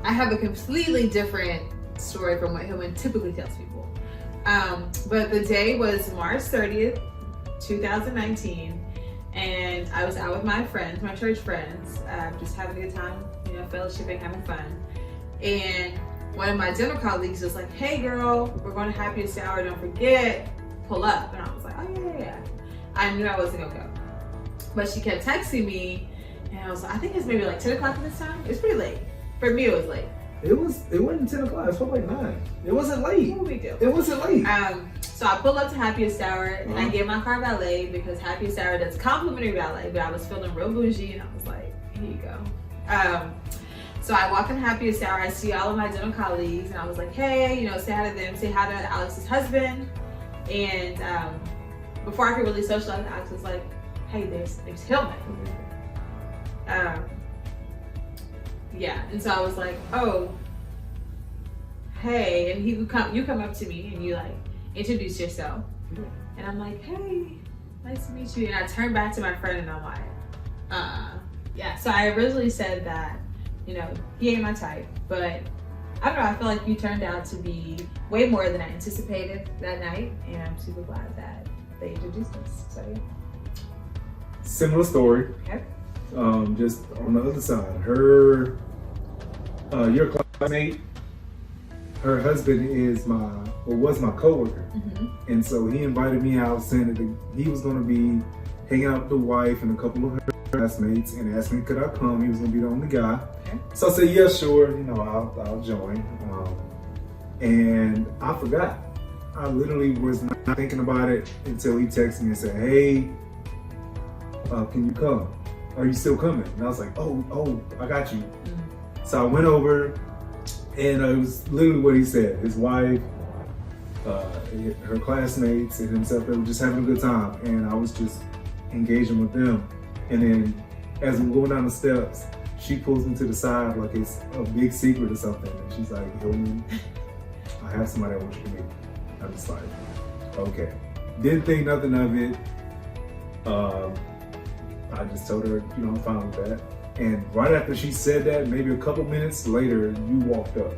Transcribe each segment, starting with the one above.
I have a completely different story from what Hillman typically tells people. But the day was March 30th, 2019, and I was out with my friends, my church friends, just having a good time, fellowshipping, having fun. And one of my dental colleagues was like, "Hey girl, we're going to Happiest Hour, don't forget, pull up." And I was like, "Oh yeah." I knew I wasn't gonna go. But she kept texting me, and I was like, I think it's maybe like 10 o'clock at this time. It's pretty late. For me, it was late. It wasn't 10 o'clock, it was like 9. It wasn't late. No big deal. It wasn't late. So I pulled up to Happiest Hour, and I gave my car valet because Happiest Hour does complimentary valet, but I was feeling real bougie, and I was like, here you go. So I walk in Happiest Hour, I see all of my dental colleagues, and I was like, hey, say hi to them, say hi to Alex's husband. And before I could really socialize, Alex was like, hey, there's Hillman. Yeah, and so I was like, oh, hey, and you come up to me and you like introduce yourself, and I'm like, hey, nice to meet you. And I turned back to my friend and I'm like, yeah. So I originally said that, he ain't my type, but I don't know. I feel like you turned out to be way more than I anticipated that night, and I'm super glad that they introduced us. So yeah. Similar story. Okay. Just on the other side, your classmate, her husband was my coworker, and so he invited me out, saying that he was going to be hanging out with the wife and a couple of her classmates, and asked me could I come. He was going to be the only guy. Okay. So I said, yeah, sure. I'll join. And I forgot. I literally was not thinking about it until he texted me and said, hey, can you come? Are you still coming? And I was like, oh, I got you. So I went over, and it was literally what he said. His wife, her classmates, and himself, they were just having a good time. And I was just engaging with them. And then as we were going down the steps, she pulls me to the side like it's a big secret or something. And she's like, Hillman, I have somebody I want you to meet. I'm just like, okay. Didn't think nothing of it. I just told her, I'm fine with that. And right after she said that, maybe a couple minutes later, you walked up.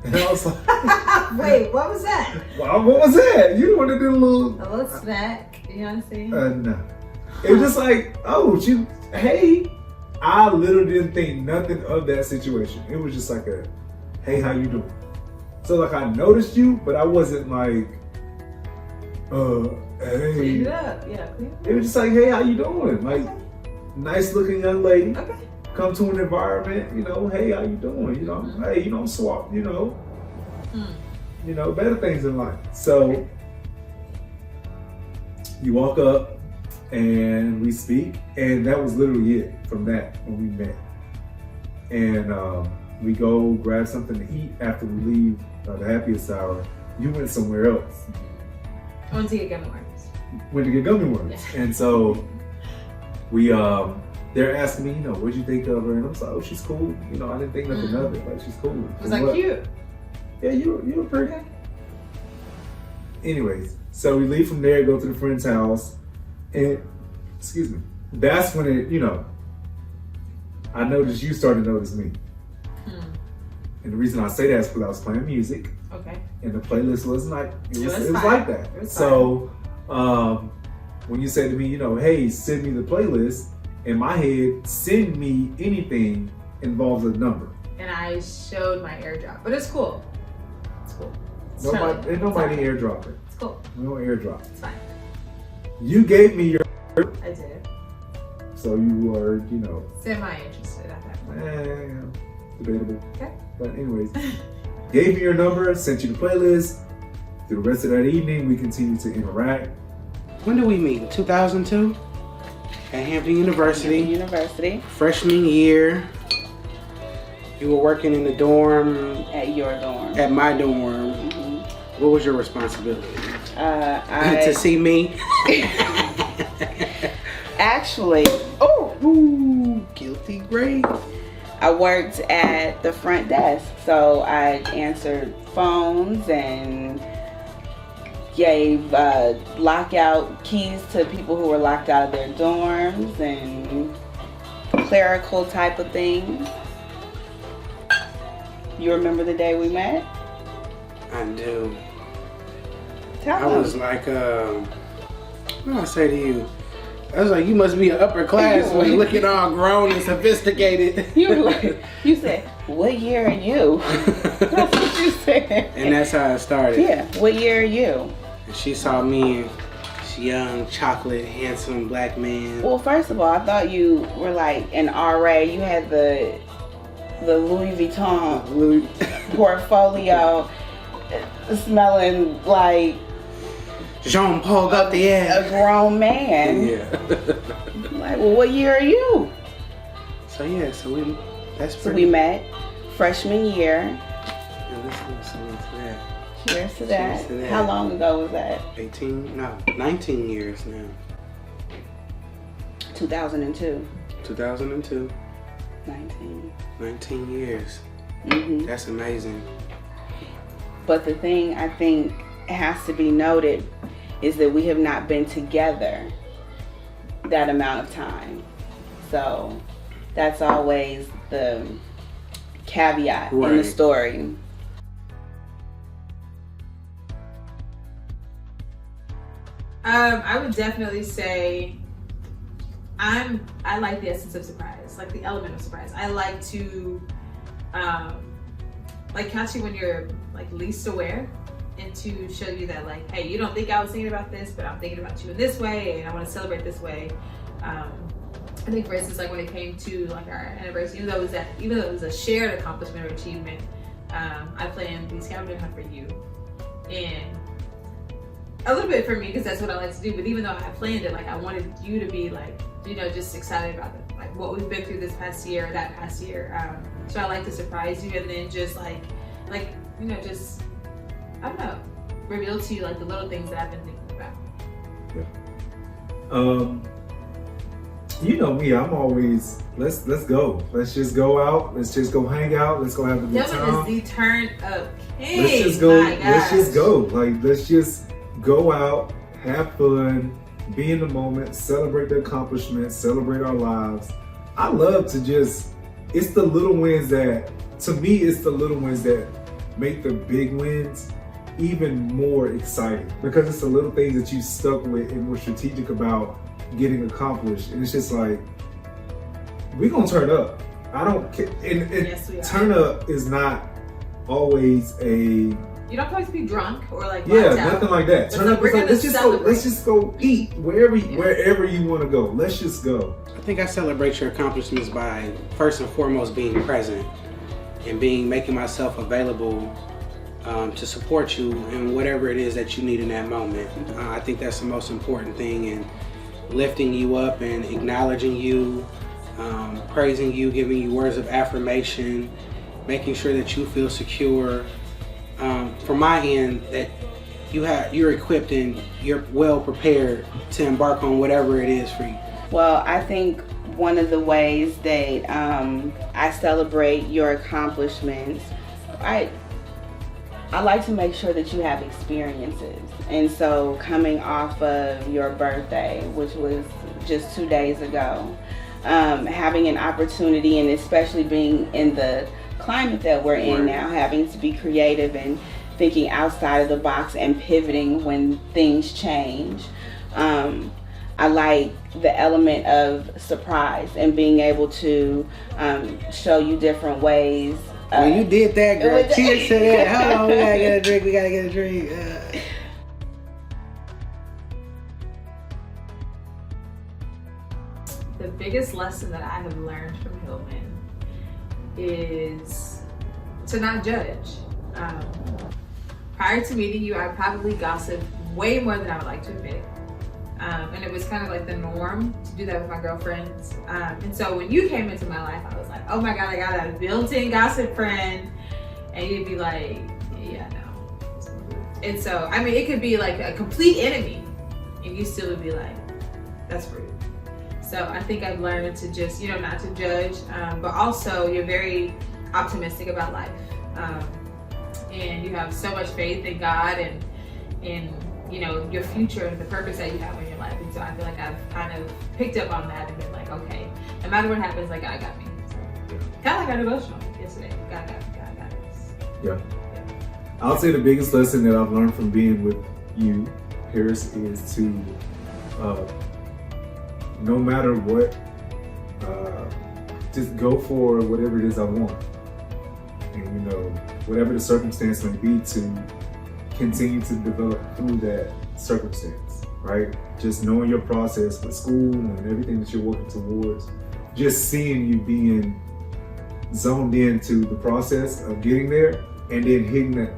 And I was like, wait, what was that? Well, what was that? You wanted to do a little snack, you know what I'm saying? No. It was just like, hey. I literally didn't think nothing of that situation. It was just like hey, how you doing? So like I noticed you, but I wasn't like, hey. Clean it up, yeah. It was just like, hey, how you doing? Like, nice looking young lady. Okay. Come to an environment, hey, how you doing? Hey, you don't swap, better things in life. So you walk up and we speak, and that was literally it from that when we met. And we go grab something to eat after we leave the Happiest Hour. You went somewhere else. I went to get gummy worms. Went to get gummy worms. Yeah. And so we they're asking me, what'd you think of her? And I'm like, oh, she's cool. I didn't think nothing of it. Like, she's cool. Was that cute? Yeah, you were pretty. Okay. Anyways, so we leave from there, go to the friend's house, and excuse me, that's when it, I noticed you started to notice me. And the reason I say that is because I was playing music. Okay. And the playlist was like, it was like that. It was so when you say to me, hey, send me the playlist, in my head, send me anything involves a number. And I showed my airdrop, but it's cool. It's cool. Ain't nobody airdrop it. It's cool. No airdrop. It's fine. You gave me your. I did. So you were, semi-interested at that point. Debatable. Okay. But anyways, gave me your number, sent you the playlist. Through the rest of that evening, we continued to interact. When did we meet? 2002? At Hampton University. Freshman year. You were working in the dorm. At your dorm. At my dorm. Mm-hmm. What was your responsibility? To see me? Actually, Guilty Grape. I worked at the front desk, so I answered phones and gave lockout keys to people who were locked out of their dorms, and clerical type of things. You remember the day we met? I do. Tell I them. was like, what did I say to you? I was like, you must be an upper class when you looking all grown and sophisticated. You said, what year are you? That's what you said. And that's how it started. Yeah, what year are you? And she saw me, young, chocolate, handsome black man. Well, first of all, I thought you were like an RA. You had the Louis Vuitton portfolio, smelling like Jean-Paul Gaultier. a grown man. Yeah. Like, well, what year are you? So yeah, So we met freshman year. And listen to that. Cheers to that. Cheers to that. How long ago was that? 19 years now. 2002. 2002. 19 years. Mm-hmm. That's amazing. But the thing I think has to be noted is that we have not been together that amount of time. So that's always the caveat in the Right. story. I would definitely say I like the essence of surprise, like the element of surprise. I like to like catch you when you're like least aware, and to show you that like, hey, you don't think I was thinking about this, but I'm thinking about you in this way, and I want to celebrate this way. I think, for instance, like when it came to like our anniversary, even though it was a shared accomplishment or achievement, I planned the scavenger hunt for you, and a little bit for me because that's what I like to do. But even though I planned it, like I wanted you to be like, you know, just excited about it, like what we've been through this past year, or that past year. So I like to surprise you, and then just like you know, just I don't know, reveal to you like the little things that I've been thinking about. You know me, I'm always let's go. Let's just go out. Let's just go hang out. Let's go have a good time. Devin is the turn up king. Let's just go. My Let's just gosh. go. Like let's just go out, have fun, be in the moment, celebrate the accomplishments, celebrate our lives. I love to just. It's the little wins that, to me, it's the little wins that make the big wins even more exciting, because it's the little things that you stuck with and were strategic about getting accomplished. And it's just like, we're gonna turn up. I don't care. And Yes, we are. turn up is not always a, You don't always be drunk or like yeah, blacked out. nothing like that. It's Turn like, up we're is like, gonna let's just celebrate. go. Let's just go eat wherever you want to go. Let's just go. I think I celebrate your accomplishments by first and foremost being present and making myself available to support you in whatever it is that you need in that moment. I think that's the most important thing, and lifting you up and acknowledging you, praising you, giving you words of affirmation, making sure that you feel secure. From my end, that you're equipped and you're well prepared to embark on whatever it is for you. Well, I think one of the ways that I celebrate your accomplishments, I like to make sure that you have experiences. And so coming off of your birthday, which was just 2 days ago, having an opportunity, and especially being in the climate that we're in now, having to be creative and thinking outside of the box and pivoting when things change. I like the element of surprise and being able to show you different ways. Well, you did that, girl. Cheers to that. Hold on, we gotta get a drink. The biggest lesson that I have learned from Hillman is to not judge. Prior to meeting you, I probably gossiped way more than I would like to admit. And it was kind of like the norm to do that with my girlfriends. And so when you came into my life, I was like, oh my God, I got a built-in gossip friend. And you'd be like, yeah, no. And so, I mean, it could be like a complete enemy, and you still would be like, that's rude. So I think I've learned to just, you know, not to judge, but also you're very optimistic about life. And you have so much faith in God and in, you know, your future and the purpose that you have in your life. life. And so I feel like I've kind of picked up on that and been like, okay, no matter what happens, like God got me. So, kind of like our devotional yesterday. God got me. God got us. Yeah. I'll say the biggest lesson that I've learned from being with you, Paris, is to no matter what, just go for whatever it is I want. And whatever the circumstance may be, to continue to develop through that circumstance, right? Just knowing your process with school and everything that you're working towards, just seeing you being zoned into the process of getting there, and then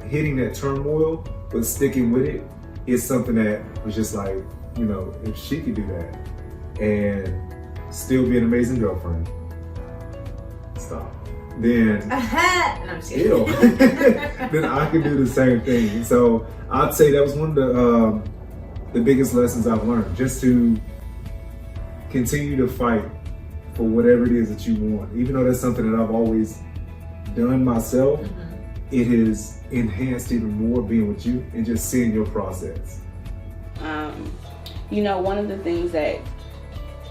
hitting that turmoil, but sticking with it is something that was just like, if she could do that and still be an amazing girlfriend, stop. Then no, I'm just still, then I can do the same thing. And so I'd say that was one of the biggest lessons I've learned, just to continue to fight for whatever it is that you want. Even though that's something that I've always done myself, it has enhanced even more being with you and just seeing your process. One of the things that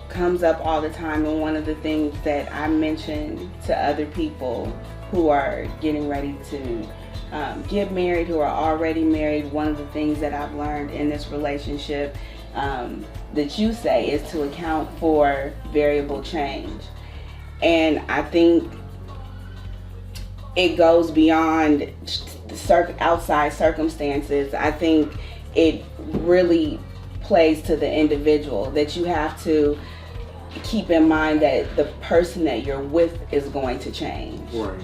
comes up all the time, and one of the things that I mention to other people who are getting ready to get married, who are already married, one of the things that I've learned in this relationship that you say is to account for variable change. And I think it goes beyond outside circumstances. I think it really plays to the individual, that you have to keep in mind that the person that you're with is going to change. Right.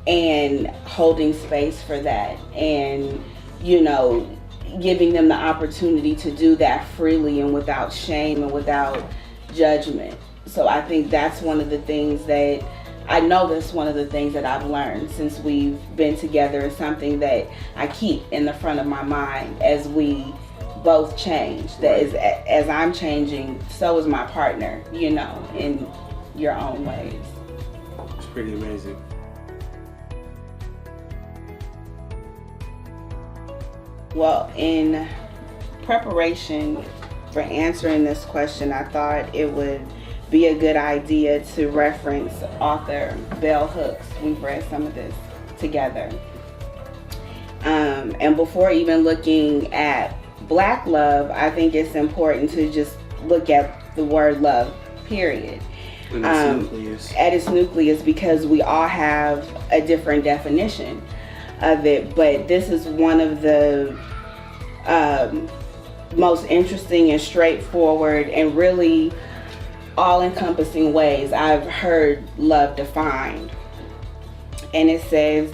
And holding space for that, and giving them the opportunity to do that freely and without shame and without judgment. So I think that's one of the things that I've learned since we've been together, and something that I keep in the front of my mind as we both change. That is, as I'm changing, so is my partner, in your own ways. It's pretty amazing. Well, in preparation for answering this question, I thought it would be a good idea to reference author Bell Hooks. We've read some of this together. And before even looking at Black love, I think it's important to just look at the word love, period. At its nucleus, because we all have a different definition of it, but this is one of the most interesting and straightforward and really all-encompassing ways I've heard love defined. And it says,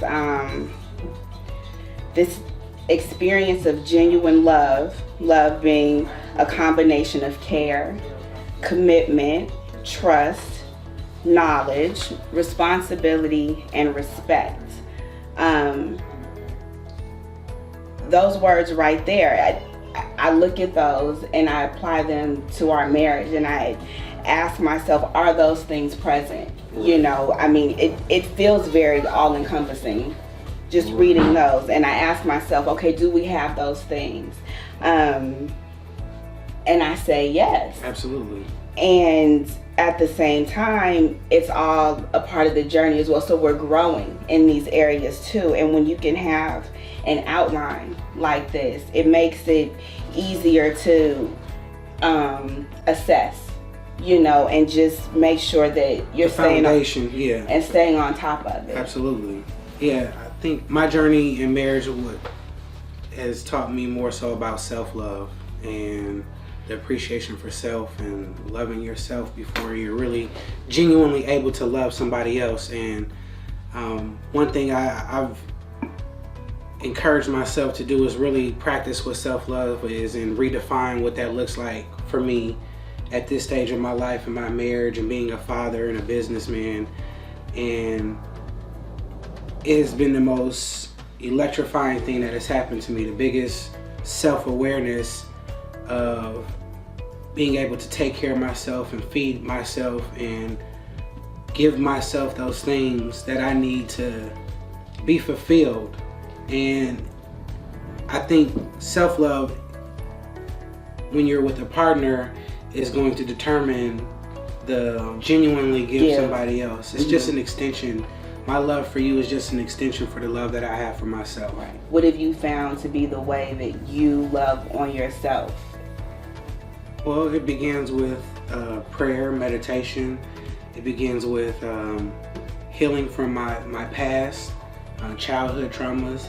this experience of genuine love being a combination of care, commitment, trust, knowledge, responsibility, and respect. Those words right there, I look at those and I apply them to our marriage, and I ask myself, are those things present? It feels very all-encompassing just reading those, and I ask myself, okay, do we have those things? And I say yes. Absolutely. And at the same time, it's all a part of the journey as well. So we're growing in these areas too. And when you can have an outline like this, it makes it easier to assess, and just make sure that you're staying on top of it. Absolutely. Yeah, I think my journey in marriage has taught me more so about self-love and the appreciation for self and loving yourself before you're really genuinely able to love somebody else. And one thing I've encouraged myself to do is really practice what self-love is and redefine what that looks like for me at this stage of my life and my marriage and being a father and a businessman. And it has been the most electrifying thing that has happened to me, the biggest self-awareness of being able to take care of myself and feed myself and give myself those things that I need to be fulfilled. And I think self-love when you're with a partner is going to determine the genuinely give somebody else. It's just an extension. My love for you is just an extension for the love that I have for myself. Right. What have you found to be the way that you love on yourself? Well, it begins with prayer, meditation. It begins with healing from my past, childhood traumas.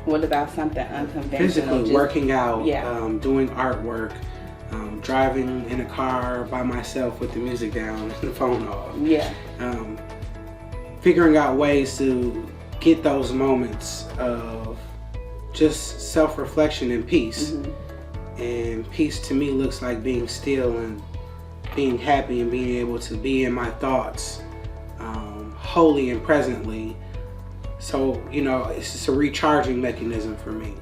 What about something unconventional? Physically, working out, doing artwork, driving in a car by myself with the music down and the phone off. Yeah. Figuring out ways to get those moments of just self-reflection and peace. And peace to me looks like being still and being happy and being able to be in my thoughts wholly and presently. So, it's just a recharging mechanism for me.